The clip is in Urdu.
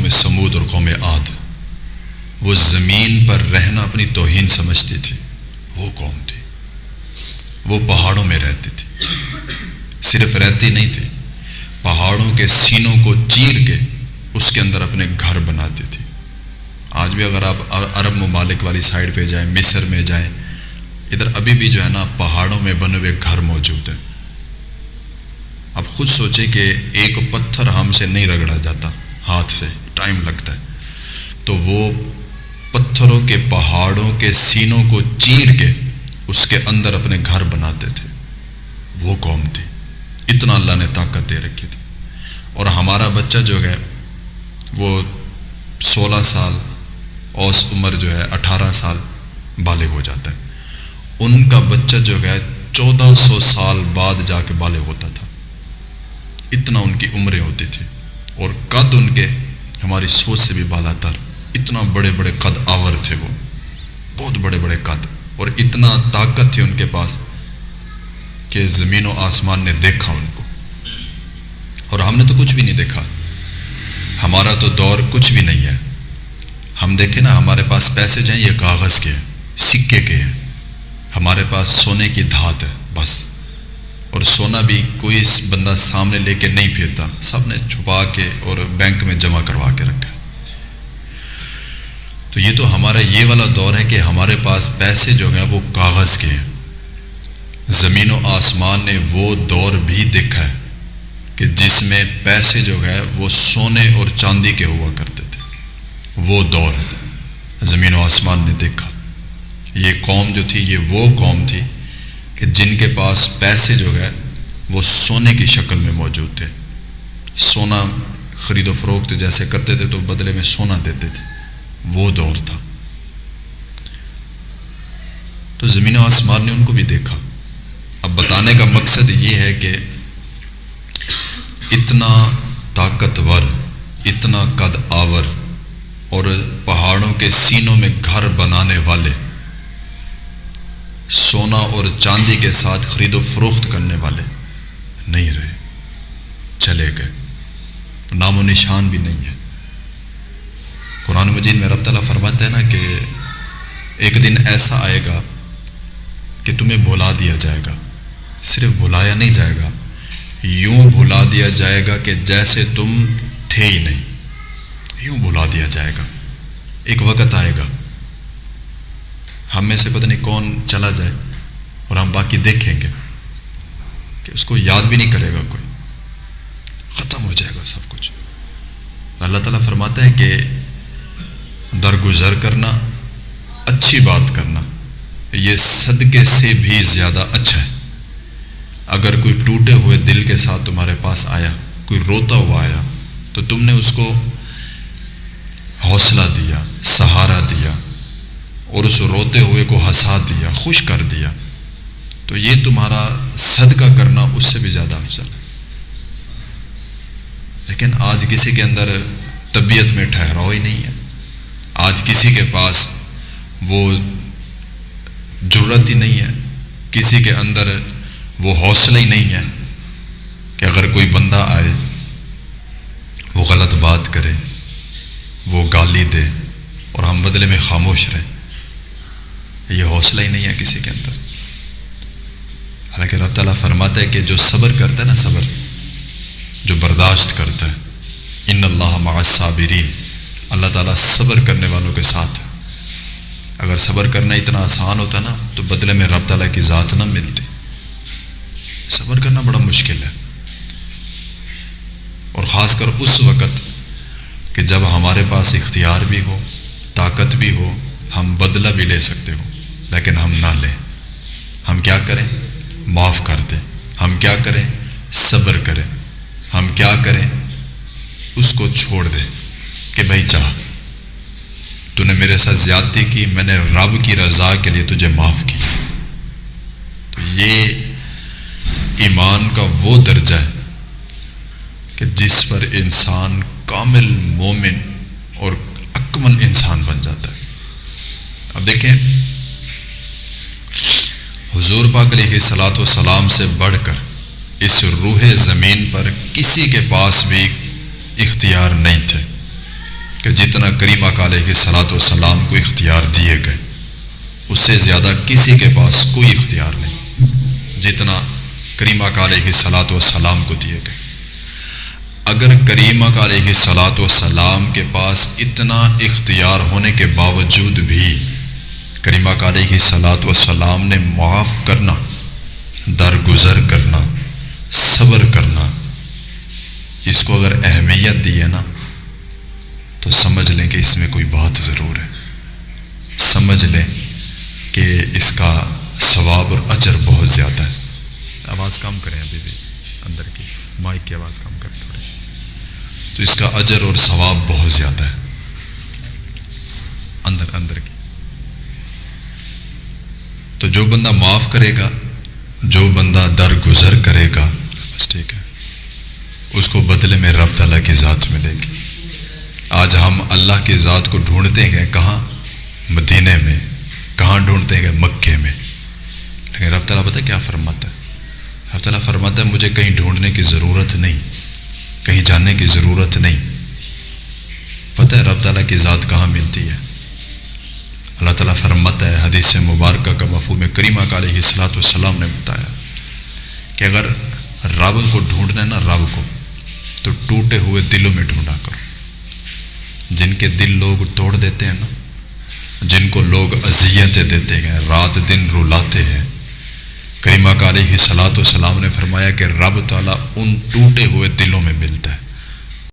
قوم سمود اور قوم عاد، وہ زمین پر رہنا اپنی توہین سمجھتی تھی. وہ قوم تھی، وہ پہاڑوں میں رہتی تھی. صرف رہتی نہیں تھی، پہاڑوں کے سینوں کو چیر کے اس کے اندر اپنے گھر بناتی تھی. آج بھی اگر آپ عرب ممالک والی سائڈ پہ جائیں، مصر میں جائیں، ادھر ابھی بھی جو ہے نا پہاڑوں میں بنے ہوئے گھر موجود ہیں. اب خود سوچیں کہ ایک پتھر ہم سے نہیں رگڑا جاتا ہاتھ سے، ٹائم لگتا ہے، تو وہ پتھروں کے پہاڑوں کے سینوں کو چیر کے اس کے اندر اپنے گھر بناتے تھے. وہ قوم تھی، اتنا اللہ نے طاقت دے رکھی تھی. اور ہمارا بچہ جو ہے وہ 16 سال اوس عمر جو ہے 18 سال بالغ ہو جاتا ہے. ان کا بچہ جو ہے 1400 سال بعد جا کے بالغ ہوتا تھا. اتنا ان کی عمریں ہوتی تھی، اور قد ان کے ہماری سوچ سے بھی بالا تر. اتنا بڑے بڑے قد آور تھے، وہ بہت بڑے بڑے قد، اور اتنا طاقت تھی ان کے پاس کہ زمین و آسمان نے دیکھا ان کو. اور ہم نے تو کچھ بھی نہیں دیکھا، ہمارا تو دور کچھ بھی نہیں ہے. ہم دیکھیں نا، ہمارے پاس پیسے جو ہیں یہ کاغذ کے ہیں، سکے کے ہیں. ہمارے پاس سونے کی دھات ہے بس. اور سونا بھی کوئی بندہ سامنے لے کے نہیں پھرتا، سب نے چھپا کے اور بینک میں جمع کروا کے رکھا ہے. تو یہ تو ہمارا یہ والا دور ہے کہ ہمارے پاس پیسے جو ہیں وہ کاغذ کے ہیں. زمین و آسمان نے وہ دور بھی دیکھا ہے کہ جس میں پیسے جو ہے وہ سونے اور چاندی کے ہوا کرتے تھے. وہ دور زمین و آسمان نے دیکھا. یہ قوم جو تھی یہ وہ قوم تھی کہ جن کے پاس پیسے جو ہے وہ سونے کی شکل میں موجود تھے. سونا خرید و فروخت جیسے کرتے تھے تو بدلے میں سونا دیتے تھے. وہ دور تھا. تو زمین و آسمان نے ان کو بھی دیکھا. اب بتانے کا مقصد یہ ہے کہ اتنا طاقتور، اتنا قد آور اور پہاڑوں کے سینوں میں گھر بنانے والے، سونا اور چاندی کے ساتھ خرید و فروخت کرنے والے نہیں رہے، چلے گئے. نام و نشان بھی نہیں ہے. قرآن مجید میں رب تعالیٰ فرماتا ہے نا کہ ایک دن ایسا آئے گا کہ تمہیں بھلا دیا جائے گا. صرف بھلایا نہیں جائے گا، یوں بھلا دیا جائے گا کہ جیسے تم تھے ہی نہیں. یوں بھلا دیا جائے گا. ایک وقت آئے گا ہم میں سے پتہ نہیں کون چلا جائے اور ہم باقی دیکھیں گے کہ اس کو یاد بھی نہیں کرے گا کوئی. ختم ہو جائے گا سب کچھ. اللہ تعالیٰ فرماتا ہے کہ درگزر کرنا، اچھی بات کرنا، یہ صدقے سے بھی زیادہ اچھا ہے. اگر کوئی ٹوٹے ہوئے دل کے ساتھ تمہارے پاس آیا، کوئی روتا ہوا آیا، تو تم نے اس کو حوصلہ دیا، سہارا دیا، اور اس روتے ہوئے کو ہنسا دیا، خوش کر دیا، تو یہ تمہارا صدقہ کرنا اس سے بھی زیادہ افضل ہے. لیکن آج کسی کے اندر طبیعت میں ٹھہراؤ ہی نہیں ہے. آج کسی کے پاس وہ جرأت ہی نہیں ہے، کسی کے اندر وہ حوصلہ ہی نہیں ہے کہ اگر کوئی بندہ آئے، وہ غلط بات کرے، وہ گالی دے اور ہم بدلے میں خاموش رہیں. یہ حوصلہ ہی نہیں ہے کسی کے اندر. حالانکہ رب تعالیٰ فرماتا ہے کہ جو صبر کرتا ہے نا، صبر جو برداشت کرتا ہے، ان اللہ مع الصابرین، اللہ تعالیٰ صبر کرنے والوں کے ساتھ ہے. اگر صبر کرنا اتنا آسان ہوتا نا تو بدلے میں رب تعالیٰ کی ذات نہ ملتی. صبر کرنا بڑا مشکل ہے، اور خاص کر اس وقت کہ جب ہمارے پاس اختیار بھی ہو، طاقت بھی ہو، ہم بدلہ بھی لے سکتے ہو، لیکن ہم نہ لیں. ہم کیا کریں؟ معاف کر دیں. ہم کیا کریں؟ صبر کریں. ہم کیا کریں؟ اس کو چھوڑ دیں کہ بھائی چاہ تو نے میرے ساتھ زیادتی کی، میں نے رب کی رضا کے لیے تجھے معاف کیا. تو یہ ایمان کا وہ درجہ ہے کہ جس پر انسان کامل مومن اور اکمل انسان بن جاتا ہے. اب دیکھیں، حضور پاک علیہ الصلاۃ والسلام سے بڑھ کر اس روح زمین پر کسی کے پاس بھی اختیار نہیں تھے. جتنا کریم آقا علیہ الصلوۃ والسلام کو اختیار دیے گئے اس سے زیادہ کسی کے پاس کوئی اختیار نہیں جتنا کریم آقا علیہ الصلوۃ والسلام کو دیے گئے۔ اگر کریم آقا علیہ الصلوۃ والسلام کے پاس اتنا اختیار ہونے کے باوجود بھی کریم آقا علیہ الصلوۃ والسلام نے معاف کرنا، درگزر کرنا، صبر کرنا، اس کو اگر اہمیت دی ہے نا تو سمجھ لیں کہ اس میں کوئی بات ضرور ہے، سمجھ لیں کہ اس کا ثواب اور اجر بہت زیادہ ہے۔ آواز کم کریں ابھی بھی، اندر کی مائک کی آواز کم کریں تھوڑی، تو اس کا اجر اور ثواب بہت زیادہ ہے اندر کی۔ تو جو بندہ معاف کرے گا، جو بندہ درگزر کرے گا، بس ٹھیک ہے، اس کو بدلے میں رب تعالیٰ کی ذات ملے گی۔ آج ہم اللہ کی ذات کو ڈھونڈتے ہیں کہاں؟ مدینے میں۔ کہاں ڈھونڈتے ہیں؟ مکے میں۔ لیکن رب تعالیٰ پتہ کیا فرماتا ہے؟ رب تعالیٰ فرماتا ہے مجھے کہیں ڈھونڈنے کی ضرورت نہیں، کہیں جانے کی ضرورت نہیں۔ پتہ ہے رب تعالیٰ کی ذات کہاں ملتی ہے؟ اللہ تعالیٰ فرماتا ہے حدیث مبارکہ کا مفہوم کریم آقا علیہ الصلوۃ والسلام نے بتایا کہ اگر رب کو ڈھونڈنا ہے نا، رب کو، تو ٹوٹے ہوئے دلوں میں ڈھونڈا کرو۔ جن کے دل لوگ توڑ دیتے ہیں نا، جن کو لوگ اذیتیں دیتے ہیں، رات دن رلاتے ہیں، کریم آقا علیہ الصلوۃ والسلام نے فرمایا کہ رب تعالیٰ ان ٹوٹے ہوئے دلوں میں ملتا ہے۔